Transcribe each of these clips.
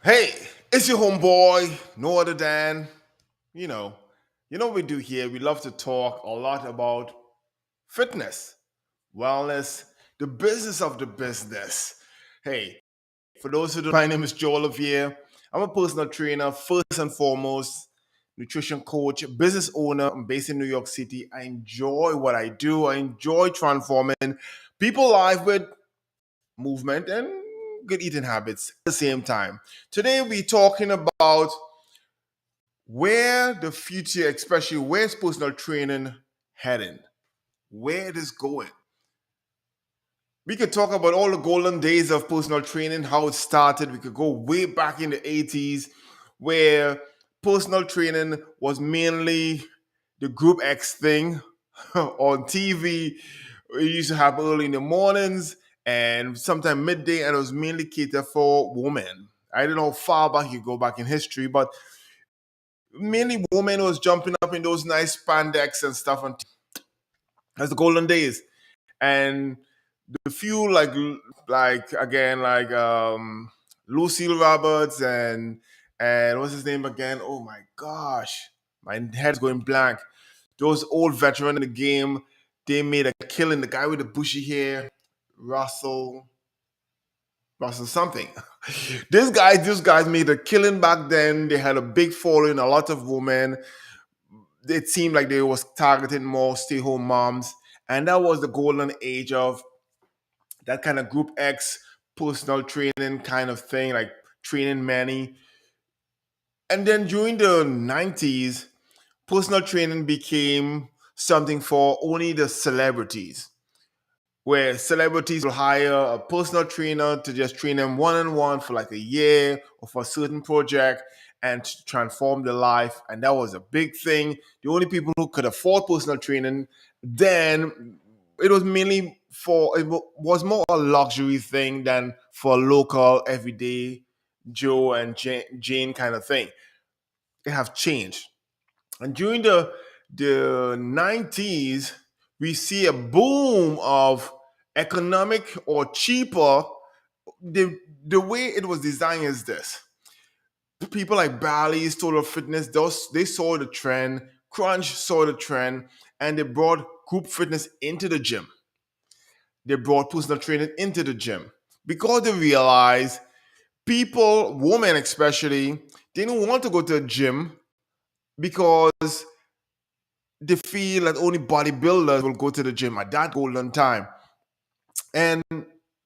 Hey, it's your homeboy, no other than, you know, what we do here. We love to talk a lot about fitness, wellness, the business of the business. Hey, for those who don't, my name is Joel Levia. I'm a personal trainer, first and foremost, nutrition coach, business owner. I'm based in New York City. I enjoy what I do. I enjoy transforming people life with movement and good eating habits at the same time. Today we're talking about where the future, especially where's personal training heading, where it is going. We could talk about all the golden days of personal training, how it started. We could go way back in the 80s where personal training was mainly the group X thing on TV. It used to have early in the mornings and sometime midday, and it was mainly catered for women. I don't know how far back you go back in history, but mainly women was jumping up in those nice spandex and stuff. And that's the golden days. And the few like again Lucille Roberts and what's his name again? Oh my gosh, my head's going blank. Those old veterans in the game, they made a killing. The guy with the bushy hair, Russell, Russell something. These guys made a killing back then. They had a big following, a lot of women. It seemed like they was targeting more stay-home moms, and that was the golden age of that kind of group X personal training kind of thing, like training many. And then during the 90s, personal training became something for only the celebrities, where celebrities will hire a personal trainer to just train them one on one for like a year or for a certain project and to transform their life. And that was a big thing. The only people who could afford personal training then, it was mainly for, was more a luxury thing than for a local, everyday Joe and Jane kind of thing. It have changed. And during the 90s, we see a boom of economic or cheaper. The way it was designed is this. People like Bally's, Total Fitness, those they saw the trend, Crunch saw the trend, and they brought group fitness into the gym. They brought personal training into the gym because they realized people, women especially, they didn't want to go to a gym because they feel that only bodybuilders will go to the gym at that golden time. And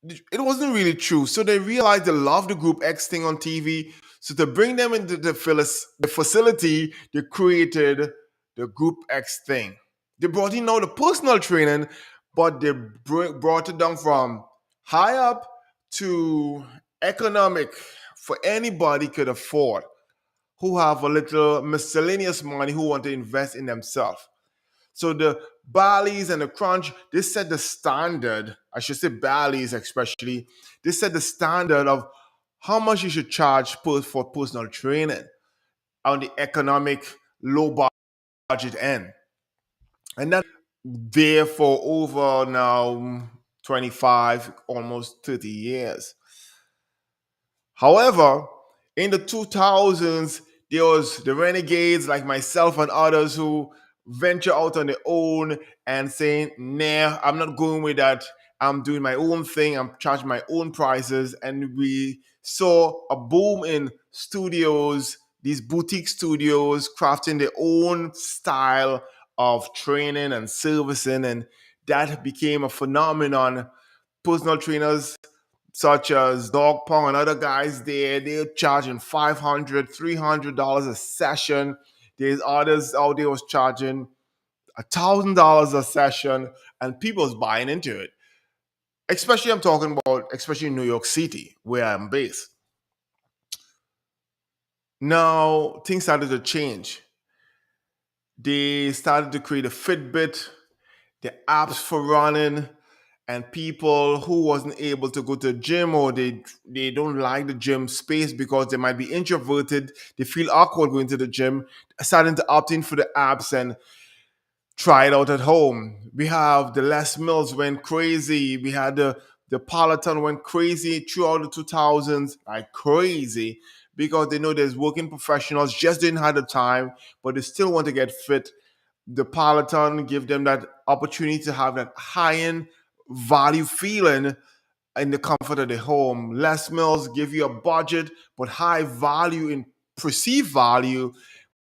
it wasn't really true. So they realized they love the Group X thing on TV. So to bring them into the facility, they created the Group X thing. They brought in now the personal training, but they brought it down from high up to economic for anybody could afford who have a little miscellaneous money who want to invest in themselves. So the Bally's and the Crunch, they set the standard. I should say Bally's especially. They set the standard of how much you should charge for personal training on the economic low budget end. And that there for over now 25, almost 30 years. However, in the 2000s, there was the renegades like myself and others who venture out on their own and saying, nah, I'm not going with that. I'm doing my own thing. I'm charging my own prices. And we saw a boom in studios, these boutique studios crafting their own style of training and servicing. And that became a phenomenon. Personal trainers such as Dog Pong and other guys there, they're charging $500, $300 a session. There's others out there was charging $1,000 a session, and people's buying into it. Especially I'm talking about, especially in New York City, where I'm based. Now things started to change. They started to create a Fitbit, the apps for running, and people who wasn't able to go to the gym or they don't like the gym space because they might be introverted, they feel awkward going to the gym, starting to opt in for the apps and try it out at home. We have the Les Mills went crazy. We had the The Peloton went crazy throughout the 2000s, like crazy, because they know there's working professionals just didn't have the time, but they still want to get fit. The Peloton give them that opportunity to have that high-end value feeling in the comfort of the home. Les Mills give you a budget, but high value in perceived value,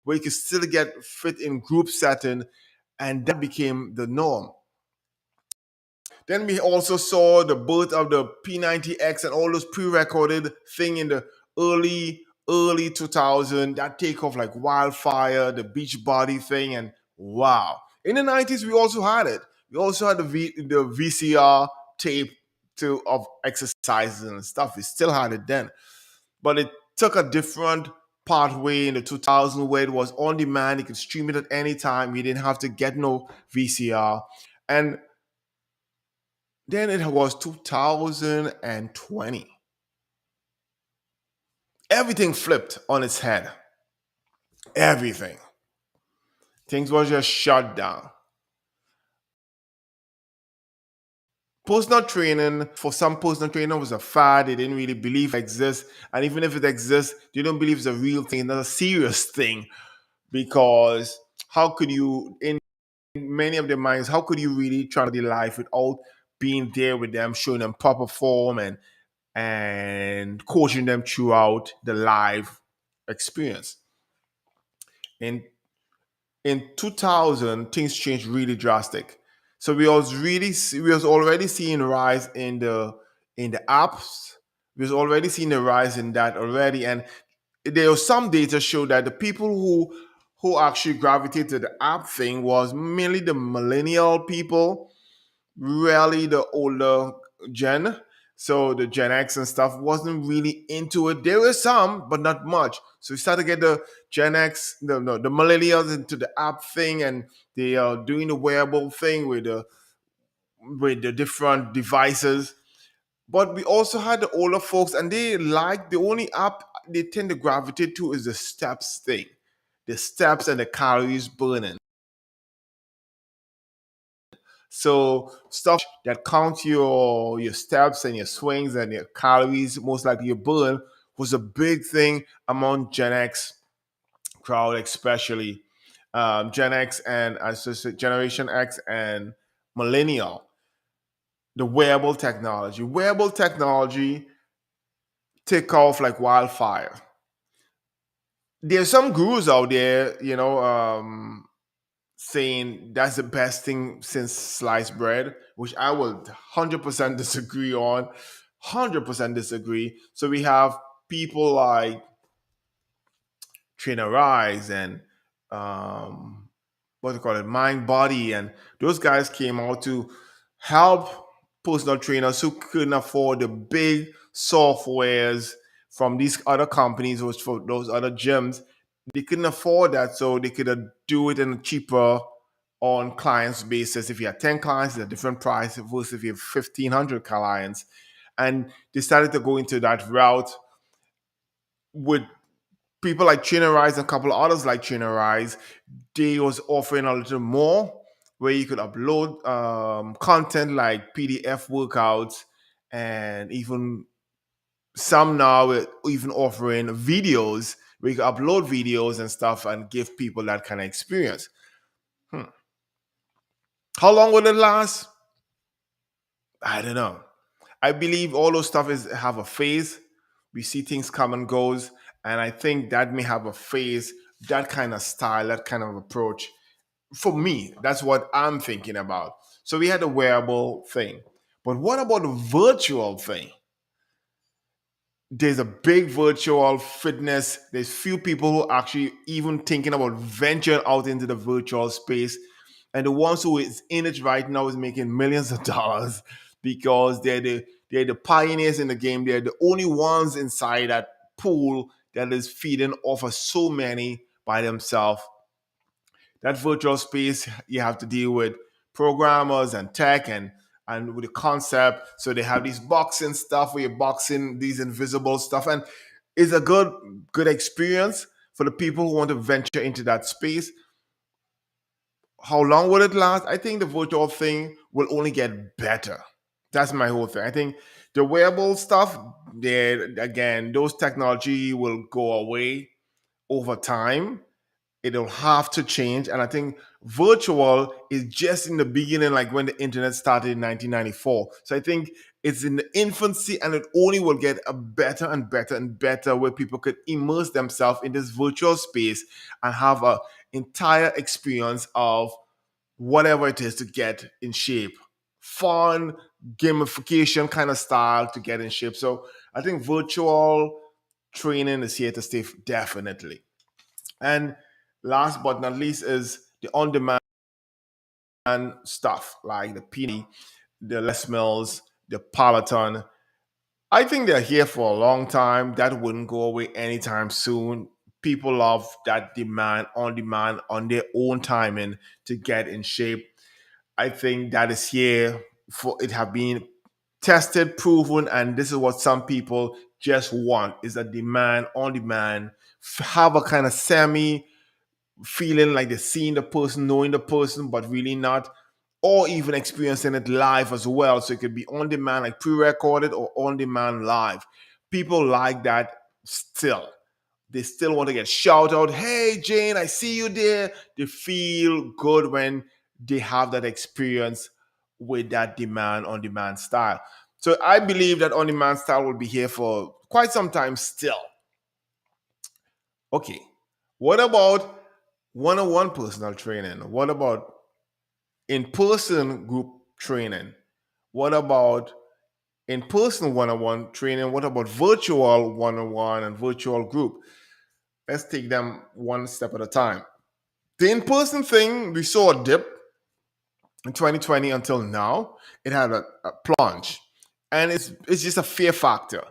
where you can still get fit in group setting, and that became the norm. Then we also saw the birth of the P90X and all those pre-recorded thing in the early 2000. That take off like wildfire, the beach body thing, and wow. In the 90s, we also had it. We also had the VCR tape of exercises and stuff. We still had it then, but it took a different pathway in the 2000s where it was on demand. You could stream it at any time. You didn't have to get no VCR, and then it was 2020. Everything flipped on its head. Everything. Things was just shut down. Personal training, for some personal trainer was a fad. They didn't really believe it exists. And even if it exists, they don't believe it's a real thing, not a serious thing. Because how could you, in many of their minds, how could you really try to live life without being there with them, showing them proper form and coaching them throughout the live experience. In in 2000, things changed really drastic. So we was already seeing a rise in the apps. We was already seeing a rise in that already, and there was some data show that the people who actually gravitated to the app thing was mainly the millennial people, really the older gen. So the Gen X and stuff wasn't really into it. There were some, but not much. So we started to get the Gen X, the millennials into the app thing, and they are doing the wearable thing with the different devices. But we also had the older folks, and they like the only app they tend to gravitate to is the steps thing, the steps and the calories burning. So stuff that counts your steps and your swings and your calories, most likely your burn, was a big thing among Gen X crowd, especially Gen X and I should say Generation X and Millennial. The wearable technology take off like wildfire. There's some gurus out there, saying that's the best thing since sliced bread, which I will 100% disagree on. 100% disagree. So we have people like Trainer Rise and what do you call it, Mind Body, and those guys came out to help personal trainers who couldn't afford the big softwares from these other companies, which for those other gyms, they couldn't afford that, so they could do it in a cheaper on clients basis. If you have 10 clients, it's a different price versus if you have 1,500 clients. And they started to go into that route with people like Trainer Rise and a couple of others like Trainer Rise. They was offering a little more where you could upload content like PDF workouts, and even some now even offering videos where you can upload videos and stuff and give people that kind of experience. Hmm. How long will it last? I don't know. I believe all those stuff is have a phase. We see things come and goes, and I think that may have a phase. That kind of style, that kind of approach. For me, that's what I'm thinking about. So we had a wearable thing, but what about the virtual thing? There's a big virtual fitness. There's few people who are actually even thinking about venturing out into the virtual space. And the ones who is in it right now is making millions of dollars because they're the pioneers in the game. They're the only ones inside that pool that is feeding off of so many by themselves. That virtual space, you have to deal with programmers and tech and with the concept. So they have these boxing stuff where you're boxing these invisible stuff, and it's a good experience for the people who want to venture into that space. How long will it last? I think the virtual thing will only get better. That's my whole thing. I think the wearable stuff, there again, those technology will go away over time. It'll have to change. And I think virtual is just in the beginning, like when the internet started in 1994. So I think it's in the infancy and it only will get a better and better and better where people could immerse themselves in this virtual space and have a entire experience of whatever it is to get in shape. Fun, gamification kind of style to get in shape. So I think virtual training is here to stay definitely. And last but not least is the on-demand stuff like the PD, the Les Mills, the Peloton. I think they're here for a long time. That wouldn't go away anytime soon. People love that demand, on their own timing to get in shape. I think that is here for it have been tested, proven, and this is what some people just want is a demand on demand. Have a kind of semi feeling like they're seeing the person, knowing the person, but really not, or even experiencing it live as well. So it could be on demand, like pre recorded, or on demand live. People like that still. They still want to get shout out, hey, Jane, I see you there. They feel good when they have that experience with that demand on demand style. So I believe that on demand style will be here for quite some time still. Okay. What about one on one personal training? What about in person group training? What about in person one on one training? What about virtual one on one and virtual group? Let's take them one step at a time. The in person thing, we saw a dip in 2020 until now. It had a plunge. And it's just a fear factor.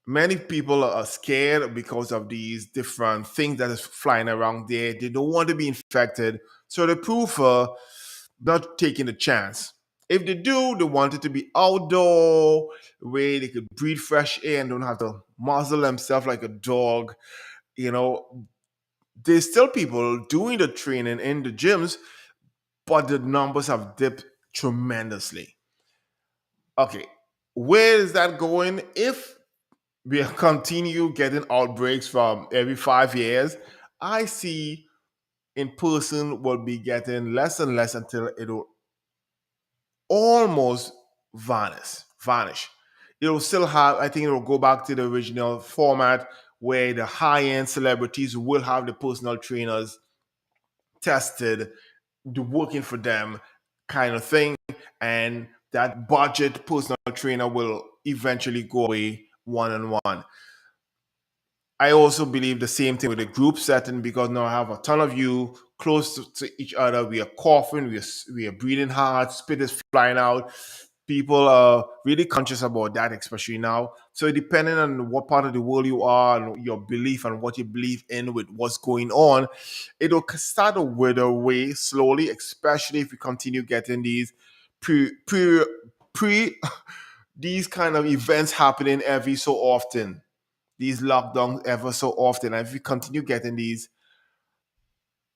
Many people are scared because of these different things that is flying around there. They don't want to be infected. So they prefer not taking the chance. If they do, they want it to be outdoor, where they could breathe fresh air and don't have to muzzle themselves like a dog. You know, there's still people doing the training in the gyms, but the numbers have dipped tremendously. Okay, where is that going? If we continue getting outbreaks from every 5 years, I see in person will be getting less and less until it'll almost vanish. It'll still have, I think it'll go back to the original format where the high-end celebrities will have the personal trainers tested, working for them kind of thing. And that budget personal trainer will eventually go away one on one. I also believe the same thing with the group setting because now I have a ton of you close to each other. We are coughing, we are breathing hard, spit is flying out. People are really conscious about that, especially now. So depending on what part of the world you are and your belief and what you believe in with what's going on, it'll start to wither away slowly, especially if we continue getting these pre these kind of events happening every so often, these lockdowns ever so often. And if we continue getting these,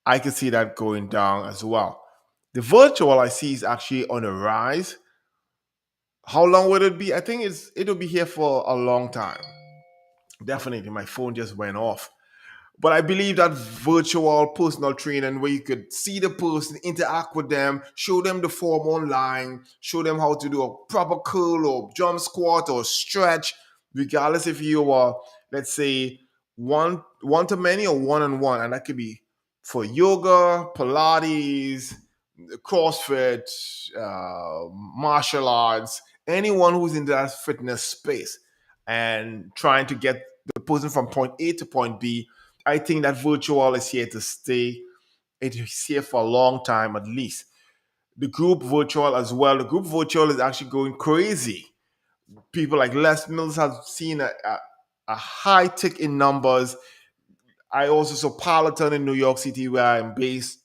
I can see that going down as well. The virtual I see is actually on a rise. How long will it be? I think it'll be here for a long time. Definitely, my phone just went off. But I believe that virtual personal training where you could see the person, interact with them, show them the form online, show them how to do a proper curl or jump squat or stretch, regardless if you are, let's say, one to many or one on one. And that could be for yoga, Pilates, CrossFit, martial arts, anyone who's in that fitness space and trying to get the person from point A to point B. I think that virtual is here to stay. It is here for a long time at least. The group virtual as well. The group virtual is actually going crazy. People like Les Mills have seen a high tick in numbers. I also saw Peloton in New York City, where I'm based,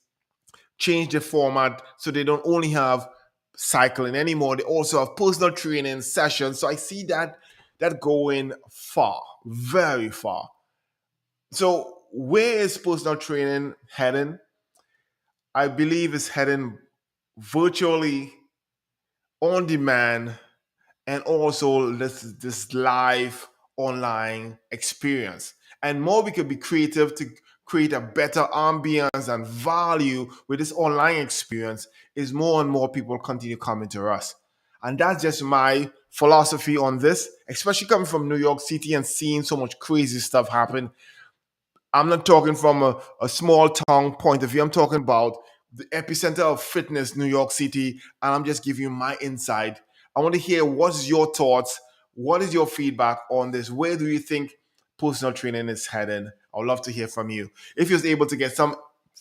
change the format so they don't only have cycling anymore. They also have personal training sessions. So I see that going far, very far. So where is personal training heading? I believe it's heading virtually on demand and also this live online experience. And more we could be creative to create a better ambience and value with this online experience is more and more people continue coming to us. And that's just my philosophy on this, especially coming from New York City and seeing so much crazy stuff happen. I'm not talking from a small town point of view. I'm talking about the epicenter of fitness, New York City, and I'm just giving you my insight. I want to hear what's your thoughts, what is your feedback on this? Where do you think personal training is headed? I would love to hear from you. If you're able to get some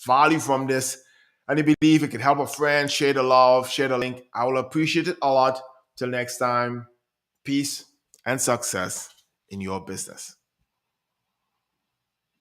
value from this and you believe it could help a friend, share the love, share the link, I will appreciate it a lot. Till next time, peace and success in your business.